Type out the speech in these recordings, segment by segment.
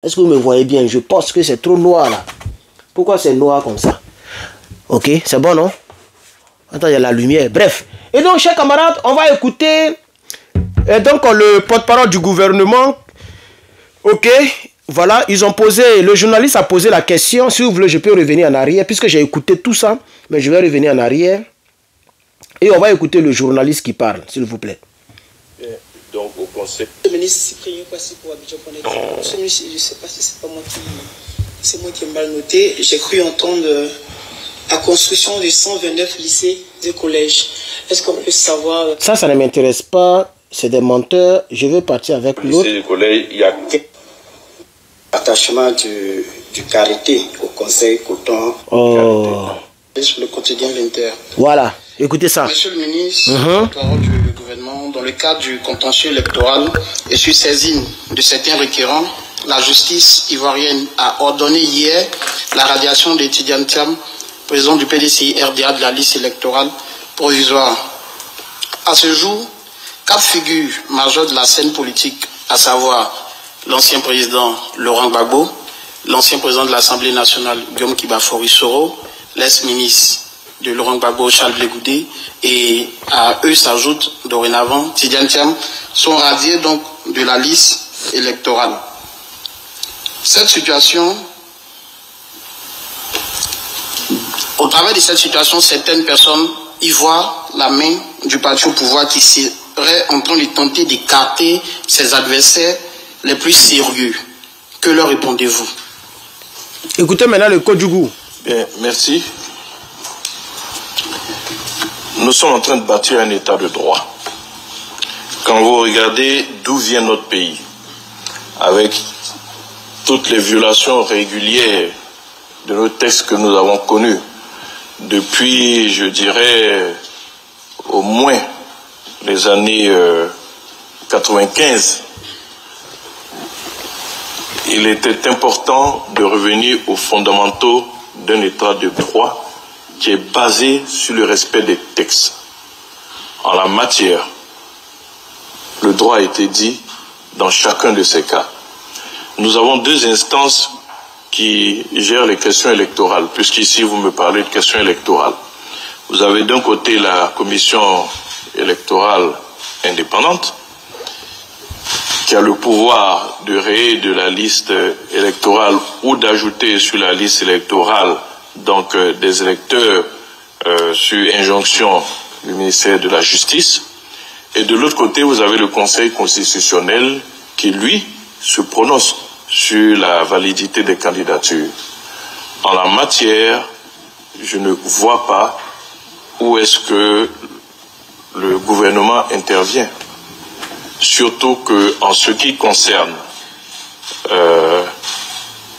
Est-ce que vous me voyez bien? Je pense que c'est trop noir là. Pourquoi c'est noir comme ça? Ok, c'est bon, non? Attends, il y a la lumière. Bref. Et donc, chers camarades, on va écouter donc le porte-parole du gouvernement. Ok, voilà, ils ont posé, le journaliste a posé la question. Si vous voulez, je peux revenir en arrière, puisque j'ai écouté tout ça. Mais je vais revenir en arrière. Et on va écouter le journaliste qui parle, s'il vous plaît. Donc, au conseil. Le ministre Cyprien Kwasi pour Abidjan Connect. Monsieur le ministre, je ne sais pas si c'est pas moi qui. C'est moi qui ai mal noté. J'ai cru entendre la construction de 129 lycées et collèges. Est-ce qu'on peut savoir. Ça ne m'intéresse pas. C'est des menteurs. Je vais partir avec l'autre. Lycée et collège, il y a. Attachement du Carité au conseil Coton. Oh. Sur le quotidien l'Inter. Voilà. Écoutez ça. Monsieur le ministre, parole du gouvernement, dans le cadre du contentieux électoral et sur saisine de certains requérants, la justice ivoirienne a ordonné hier la radiation de Tidiane Thiam, président du PDCI RDA de la liste électorale provisoire. À ce jour, 4 figures majeures de la scène politique, à savoir l'ancien président Laurent Gbagbo, l'ancien président de l'Assemblée nationale Guillaume Kibafori Soro, l'ex-ministre de Laurent Gbagbo, Charles Blé Goudé, et à eux s'ajoute dorénavant Tidiane Thiam, sont radiés donc de la liste électorale. Cette situation, au travers de cette situation, certaines personnes y voient la main du parti au pouvoir qui serait en train de tenter d'écarter ses adversaires les plus sérieux. Que leur répondez-vous? Écoutez maintenant le code du goût. Bien, merci. Nous sommes en train de bâtir un état de droit. Quand vous regardez d'où vient notre pays, avec toutes les violations régulières de nos textes que nous avons connus, depuis, je dirais, au moins les années 95, il était important de revenir aux fondamentaux d'un état de droit qui est basé sur le respect des textes. En la matière, le droit a été dit dans chacun de ces cas. Nous avons 2 instances qui gèrent les questions électorales, puisqu'ici vous me parlez de questions électorales. Vous avez d'un côté la commission électorale indépendante, qui a le pouvoir de rayer de la liste électorale ou d'ajouter sur la liste électorale donc des électeurs sur injonction du ministère de la Justice. Et de l'autre côté, vous avez le Conseil constitutionnel qui, lui, se prononce sur la validité des candidatures. En la matière, je ne vois pas où est-ce que le gouvernement intervient. Surtout qu'en ce qui concerne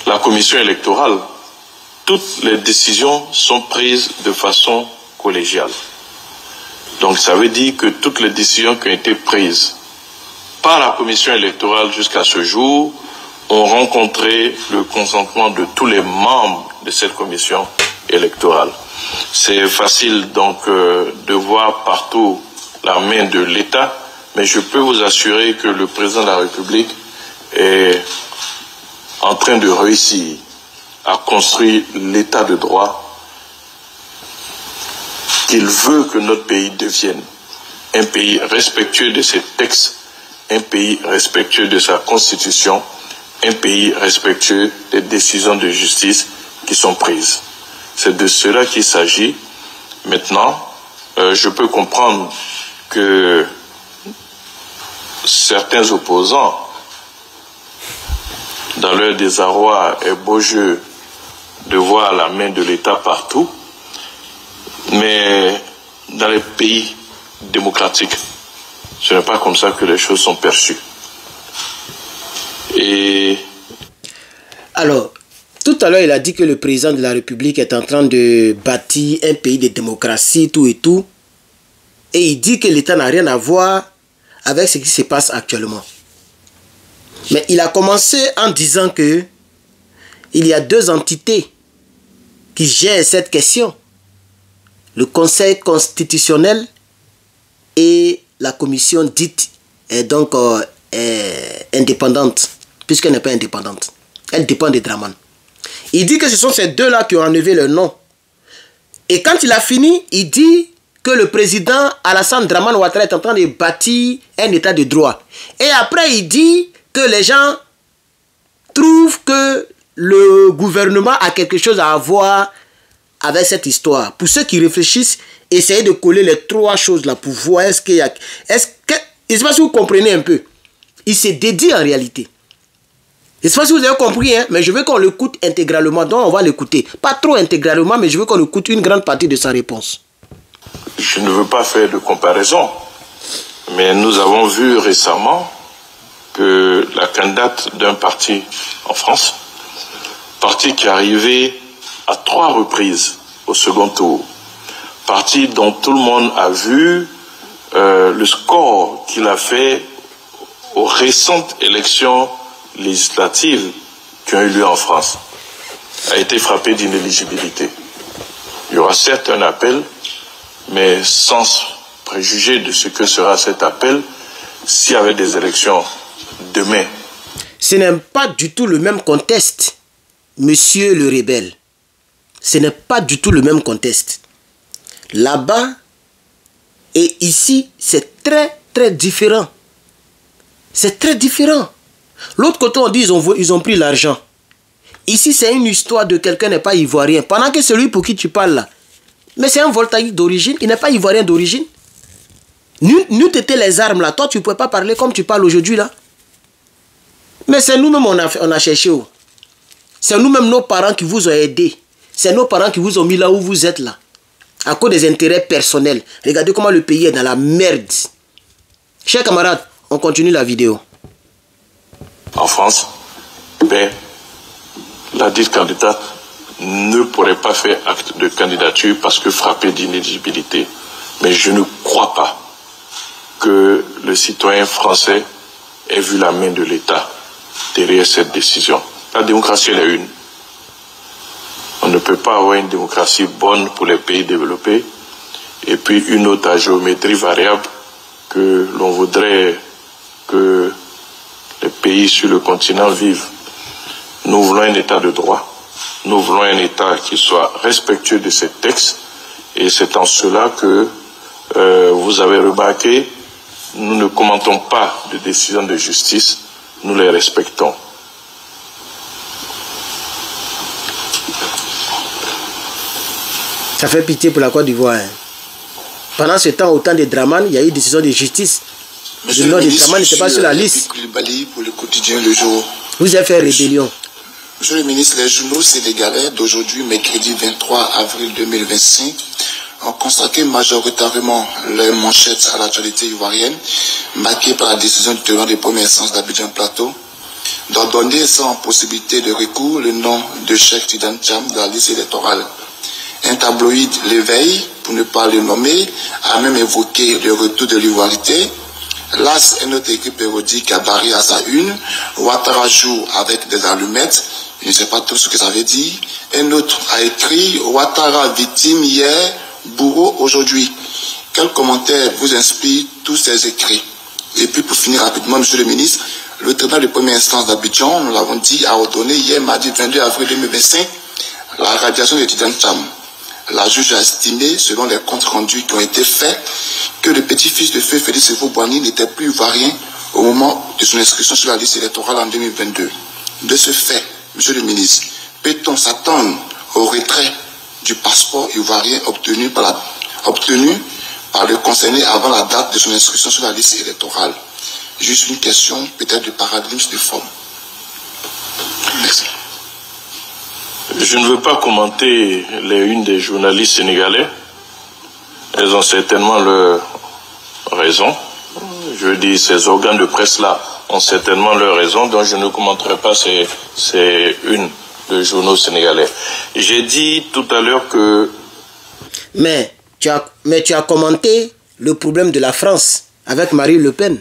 la commission électorale, toutes les décisions sont prises de façon collégiale. Donc ça veut dire que toutes les décisions qui ont été prises par la commission électorale jusqu'à ce jour ont rencontré le consentement de tous les membres de cette commission électorale. C'est facile donc de voir partout la main de l'État, mais je peux vous assurer que le président de la République est en train de réussir à construire l'état de droit qu'il veut que notre pays devienne. Un pays respectueux de ses textes, un pays respectueux de sa constitution, un pays respectueux des décisions de justice qui sont prises. C'est de cela qu'il s'agit. Maintenant, je peux comprendre que certains opposants, dans leur désarroi et beau jeu de voir la main de l'État partout, mais dans les pays démocratiques, ce n'est pas comme ça que les choses sont perçues. Et alors, tout à l'heure, il a dit que le président de la République est en train de bâtir un pays de démocratie, tout et tout. Et il dit que l'État n'a rien à voir avec ce qui se passe actuellement. Mais il a commencé en disant que il y a 2 entités qui gèrent cette question. Le Conseil constitutionnel et la commission dite est donc indépendante, puisqu'elle n'est pas indépendante. Elle dépend de Dramane. Il dit que ce sont ces deux-là qui ont enlevé le nom. Et quand il a fini, il dit que le président Alassane Dramane Ouattara est en train de bâtir un état de droit. Et après, il dit que les gens trouvent que le gouvernement a quelque chose à voir avec cette histoire. Pour ceux qui réfléchissent, essayez de coller les trois choses là pour voir est-ce qu'il y a... je ne sais pas si vous comprenez un peu. Il s'est dédié en réalité. Je ne sais pas si vous avez compris, hein, mais je veux qu'on l'écoute intégralement. Donc on va l'écouter. Pas trop intégralement, mais je veux qu'on écoute une grande partie de sa réponse. Je ne veux pas faire de comparaison, mais nous avons vu récemment que la candidate d'un parti en France, parti qui est arrivé à 3 reprises au second tour, parti dont tout le monde a vu le score qu'il a fait aux récentes élections législatives qui ont eu lieu en France, a été frappé d'inéligibilité. Il y aura certes un appel, mais sans préjuger de ce que sera cet appel, s'il y avait des élections demain. Ce n'est pas du tout le même contexte, monsieur le rebelle. Ce n'est pas du tout le même contexte. Là-bas et ici, c'est très différent. C'est très différent. L'autre côté, on dit ils ont pris l'argent. Ici, c'est une histoire de quelqu'un n'est pas ivoirien. Pendant que celui pour qui tu parles là, mais c'est un voltaïque d'origine, il n'est pas ivoirien d'origine. Nous t'étais les armes là, toi tu ne pouvais pas parler comme tu parles aujourd'hui là. Mais c'est nous-mêmes on a cherché. C'est nous-mêmes nos parents qui vous ont aidé. C'est nos parents qui vous ont mis là où vous êtes là. À cause des intérêts personnels. Regardez comment le pays est dans la merde. Chers camarades, on continue la vidéo. En France, la dite candidate ne pourrait pas faire acte de candidature parce que frappée d'inéligibilité. Mais je ne crois pas que le citoyen français ait vu la main de l'État derrière cette décision. La démocratie, elle est une. On ne peut pas avoir une démocratie bonne pour les pays développés et puis une autre à géométrie variable que l'on voudrait que les pays sur le continent vivent. Nous voulons un État de droit. Nous voulons un État qui soit respectueux de ces textes. Et c'est en cela que vous avez remarqué, nous ne commentons pas de décisions de justice, nous les respectons. Ça fait pitié pour la Côte d'Ivoire. Hein. Pendant ce temps, au temps de Dramane, il y a eu une décision de justice. Le nom de Dramane n'était pas sur la liste. Pour le quotidien Le Jour. Vous avez fait rébellion. Monsieur le ministre, les journaux sénégalais d'aujourd'hui, mercredi 23 avril 2025, ont consacré majoritairement leurs manchettes à l'actualité ivoirienne, marquée par la décision du tribunal de première instance d'Abidjan Plateau, d'ordonner sans possibilité de recours le nom de Cheikh Tidiane Thiam dans la liste électorale. Un tabloïd, L'Éveil, pour ne pas le nommer, a même évoqué le retour de l'ivoirité. L'As, un autre écrit périodique, a barré à sa une. Ouattara joue avec des allumettes. Je ne sais pas tout ce que ça veut dire. Un autre a écrit Ouattara victime hier, bourreau aujourd'hui. Quel commentaire vous inspire tous ces écrits? Et puis pour finir rapidement, monsieur le ministre, le tribunal de première instance d'Abidjan, nous l'avons dit, a ordonné hier mardi 22 avril 2025 la radiation de Tidiane Thiam. La juge a estimé, selon les comptes rendus qui ont été faits, que le petit-fils de feu Félix Houphouët-Boigny n'était plus ivoirien au moment de son inscription sur la liste électorale en 2022. De ce fait, monsieur le ministre, peut-on s'attendre au retrait du passeport ivoirien obtenu par le concerné avant la date de son inscription sur la liste électorale? Juste une question, peut-être de paradigme de forme. Merci. Je ne veux pas commenter les unes des journalistes sénégalais. Elles ont certainement leur raison. Je veux dire, ces organes de presse-là ont certainement leur raison, donc je ne commenterai pas ces unes de journaux sénégalais. J'ai dit tout à l'heure que... Mais tu as commenté le problème de la France avec Marine Le Pen.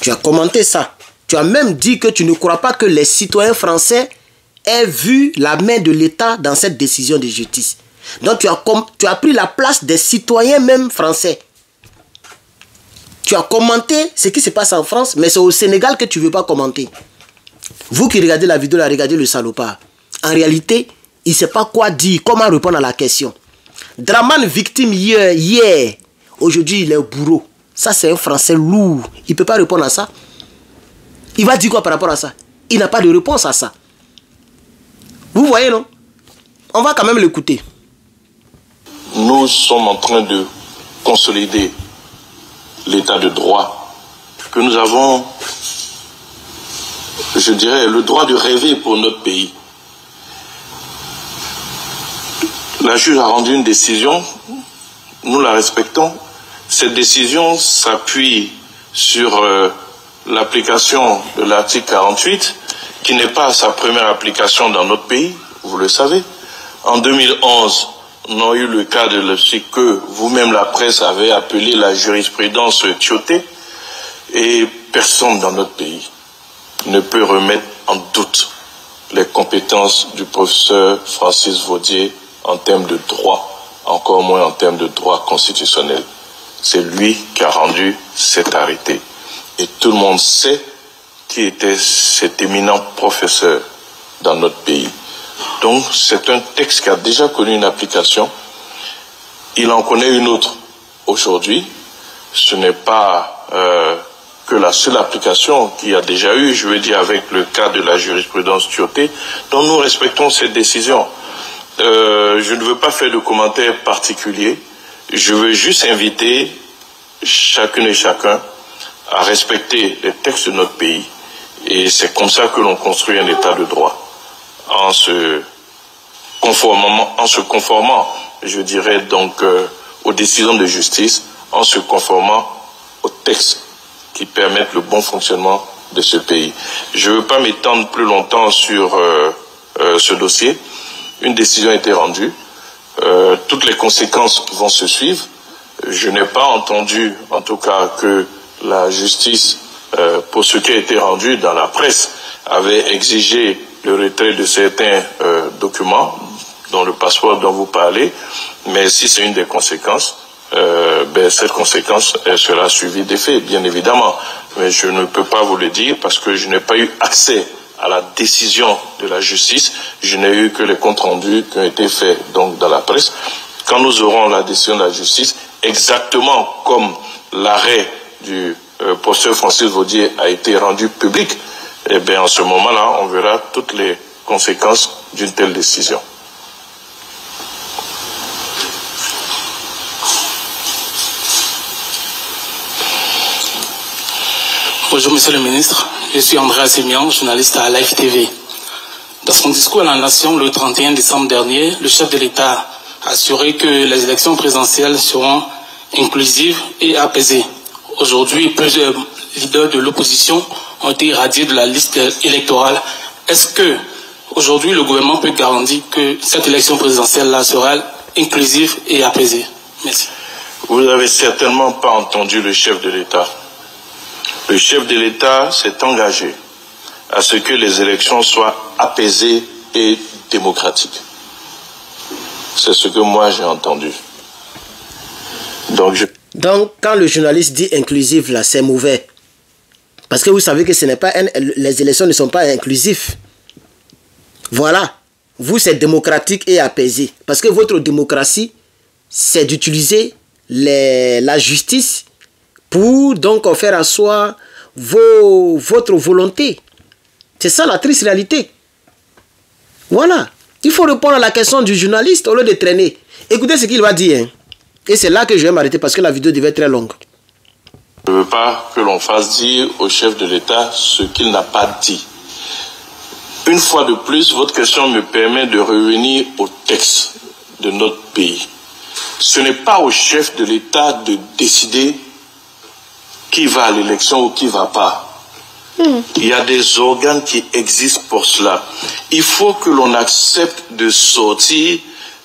Tu as commenté ça. Tu as même dit que tu ne crois pas que les citoyens français aient vu la main de l'État dans cette décision de justice. Donc tu as pris la place des citoyens même français. Tu as commenté ce qui se passe en France, mais c'est au Sénégal que tu ne veux pas commenter. Vous qui regardez la vidéo, là, regardez le salopard. En réalité, il ne sait pas quoi dire, comment répondre à la question. Draman victime hier. Aujourd'hui, il est au bourreau. Ça, c'est un Français lourd. Il ne peut pas répondre à ça. Il va dire quoi par rapport à ça? Il n'a pas de réponse à ça. Vous voyez, non? On va quand même l'écouter. Nous sommes en train de consolider l'état de droit, que nous avons, je dirais, le droit de rêver pour notre pays. La juge a rendu une décision, nous la respectons. Cette décision s'appuie sur l'application de l'article 48, qui n'est pas sa première application dans notre pays, vous le savez. En 2011, on a eu le cas de ce que vous-même, la presse, avez appelé la jurisprudence Tioté, et personne dans notre pays ne peut remettre en doute les compétences du professeur Francis Vaudier en termes de droit, encore moins en termes de droit constitutionnel. C'est lui qui a rendu cet arrêté. Et tout le monde sait qui était cet éminent professeur dans notre pays. Donc c'est un texte qui a déjà connu une application. Il en connaît une autre aujourd'hui. Ce n'est pas que la seule application qu'il y a déjà eu, je veux dire avec le cas de la jurisprudence Tioté, dont nous respectons cette décision. Je ne veux pas faire de commentaires particuliers. Je veux juste inviter chacune et chacun à respecter les textes de notre pays. Et c'est comme ça que l'on construit un état de droit. En se conformant, je dirais donc, aux décisions de justice, en se conformant aux textes qui permettent le bon fonctionnement de ce pays. Je ne veux pas m'étendre plus longtemps sur ce dossier. Une décision a été rendue. Toutes les conséquences vont se suivre. Je n'ai pas entendu, en tout cas, que la justice, pour ce qui a été rendu dans la presse, avait exigé le retrait de certains documents, dont le passeport dont vous parlez. Mais si c'est une des conséquences, cette conséquence elle sera suivie des faits, bien évidemment. Mais je ne peux pas vous le dire parce que je n'ai pas eu accès à la décision de la justice. Je n'ai eu que les comptes rendus qui ont été faits donc, dans la presse. Quand nous aurons la décision de la justice, exactement comme l'arrêt du professeur Francis Vaudier a été rendu public, eh bien, en ce moment-là, on verra toutes les conséquences d'une telle décision. Bonjour Monsieur le Ministre, je suis André Assemian, journaliste à Live TV. Dans son discours à la Nation le 31 décembre dernier, le chef de l'État a assuré que les élections présidentielles seront inclusives et apaisées. Aujourd'hui, plusieurs leaders de l'opposition ont été irradiés de la liste électorale. Est-ce que aujourd'hui le gouvernement peut garantir que cette élection présidentielle-là sera inclusive et apaisée? Merci. Vous n'avez certainement pas entendu le chef de l'État. Le chef de l'État s'est engagé à ce que les élections soient apaisées et démocratiques. C'est ce que moi j'ai entendu. Donc, quand le journaliste dit inclusif, là, c'est mauvais. Parce que vous savez que ce n'est pas les élections ne sont pas inclusives. Voilà. Vous, c'est démocratique et apaisé. Parce que votre démocratie, c'est d'utiliser la justice pour donc faire asseoir votre volonté. C'est ça la triste réalité. Voilà. Il faut répondre à la question du journaliste au lieu de traîner. Écoutez ce qu'il va dire. Hein. Et c'est là que je vais m'arrêter parce que la vidéo devait être très longue. Je ne veux pas que l'on fasse dire au chef de l'État ce qu'il n'a pas dit. Une fois de plus, votre question me permet de revenir au texte de notre pays. Ce n'est pas au chef de l'État de décider qui va à l'élection ou qui ne va pas. Il y a des organes qui existent pour cela. Il faut que l'on accepte de sortir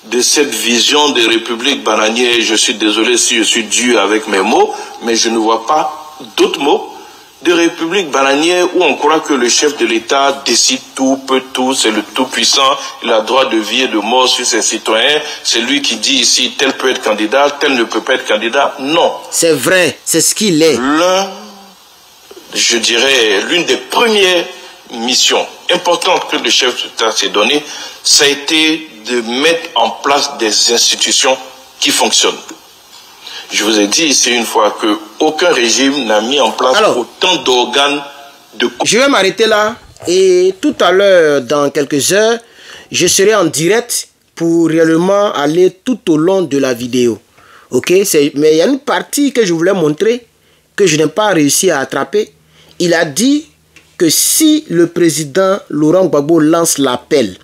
de cette vision des républiques bananières. Je suis désolé si je suis dur avec mes mots, mais je ne vois pas d'autres mots. De républiques bananières où on croit que le chef de l'État décide tout, peut tout, c'est le tout-puissant, il a droit de vie et de mort sur ses citoyens, c'est lui qui dit ici tel peut être candidat, tel ne peut pas être candidat. Non. C'est vrai, c'est ce qu'il est. Je dirais, l'une des premières mission importante que le chef d'État s'est donnée, ça a été de mettre en place des institutions qui fonctionnent. Je vous ai dit ici une fois qu'aucun régime n'a mis en place autant d'organes de... Je vais m'arrêter là et tout à l'heure, dans quelques heures, je serai en direct pour réellement aller tout au long de la vidéo. Ok, mais il y a une partie que je voulais montrer que je n'ai pas réussi à attraper. Il a dit que si le président Laurent Gbagbo lance l'appel,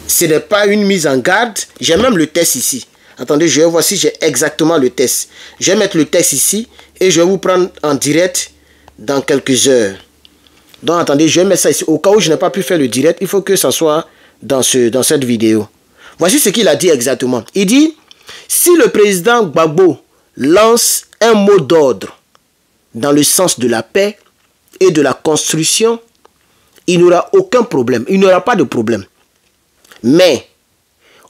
ce n'est pas une mise en garde. J'ai même le test ici. Attendez, je vais voir si j'ai exactement le test. Je vais mettre le test ici et je vais vous prendre en direct dans quelques heures. Donc attendez, je vais mettre ça ici. Au cas où je n'ai pas pu faire le direct, il faut que ça soit dans cette vidéo. Voici ce qu'il a dit exactement. Il dit, si le président Gbagbo lance un mot d'ordre dans le sens de la paix et de la construction, il n'y aura aucun problème. Il n'y aura pas de problème. Mais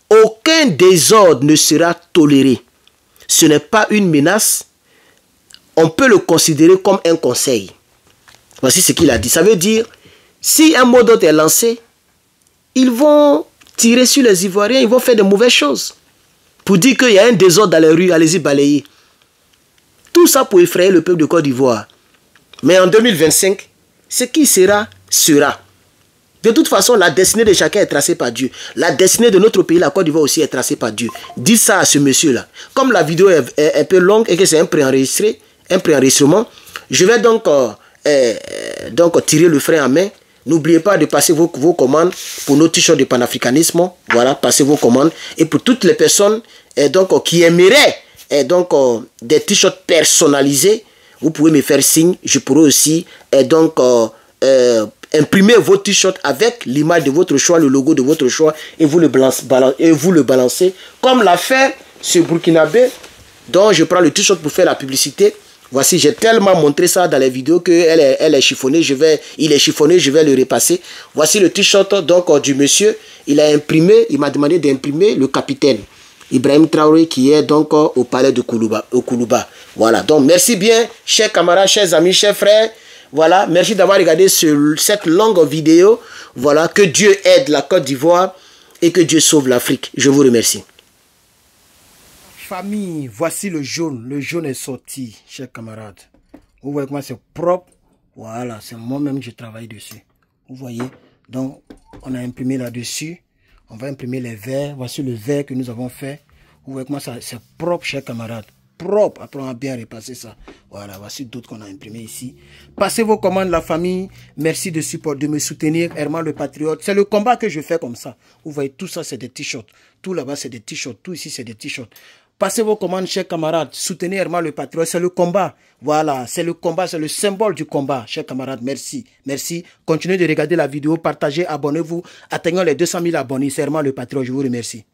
aucun désordre ne sera toléré. Ce n'est pas une menace. On peut le considérer comme un conseil. Voici ce qu'il a dit. Ça veut dire, si un mot d'ordre est lancé, ils vont tirer sur les Ivoiriens, ils vont faire de mauvaises choses. Pour dire qu'il y a un désordre dans les rues, allez-y balayer. Tout ça pour effrayer le peuple de Côte d'Ivoire. Mais en 2025, ce qui sera, sera. De toute façon, la destinée de chacun est tracée par Dieu. La destinée de notre pays, la Côte d'Ivoire aussi, est tracée par Dieu. Dites ça à ce monsieur-là. Comme la vidéo est un peu longue et que c'est un préenregistrement, je vais donc tirer le frein à main. N'oubliez pas de passer vos commandes pour nos t-shirts de panafricanisme. Voilà, passez vos commandes. Et pour toutes les personnes qui aimeraient des t-shirts personnalisés, vous pouvez me faire signe. Je pourrai aussi imprimer vos t-shirts avec l'image de votre choix, le logo de votre choix, et vous le balancez. Comme l'a fait ce Burkinabé, dont je prends le t-shirt pour faire la publicité. Voici, j'ai tellement montré ça dans les vidéos qu'elle est chiffonnée. Il est chiffonné, je vais le repasser. Voici le t-shirt du monsieur. Il a imprimé, il m'a demandé d'imprimer le capitaine Ibrahim Traoré qui est donc au palais de Koulouba. Voilà, donc merci bien, chers camarades, chers amis, chers frères. Voilà, merci d'avoir regardé cette longue vidéo. Voilà, que Dieu aide la Côte d'Ivoire et que Dieu sauve l'Afrique. Je vous remercie. Famille, voici le jaune. Le jaune est sorti, chers camarades. Vous voyez comment c'est propre. Voilà, c'est moi-même que je travaille dessus. Vous voyez, donc on a imprimé là-dessus. On va imprimer les verres. Voici le verre que nous avons fait. Vous voyez comment c'est propre, chers camarades. Propre. Après, on va bien repasser ça. Voilà, voici d'autres qu'on a imprimés ici. Passez vos commandes, la famille. Merci de me soutenir. Herman le Patriote. C'est le combat que je fais comme ça. Vous voyez, tout ça, c'est des t-shirts. Tout là-bas, c'est des t-shirts. Tout ici, c'est des t-shirts. Passez vos commandes, chers camarades. Soutenez Herman le Patriote. C'est le combat. Voilà, c'est le combat. C'est le symbole du combat, chers camarades. Merci. Merci. Continuez de regarder la vidéo. Partagez, abonnez-vous. Atteignons les 200 000 abonnés. C'est Herman le Patriote. Je vous remercie.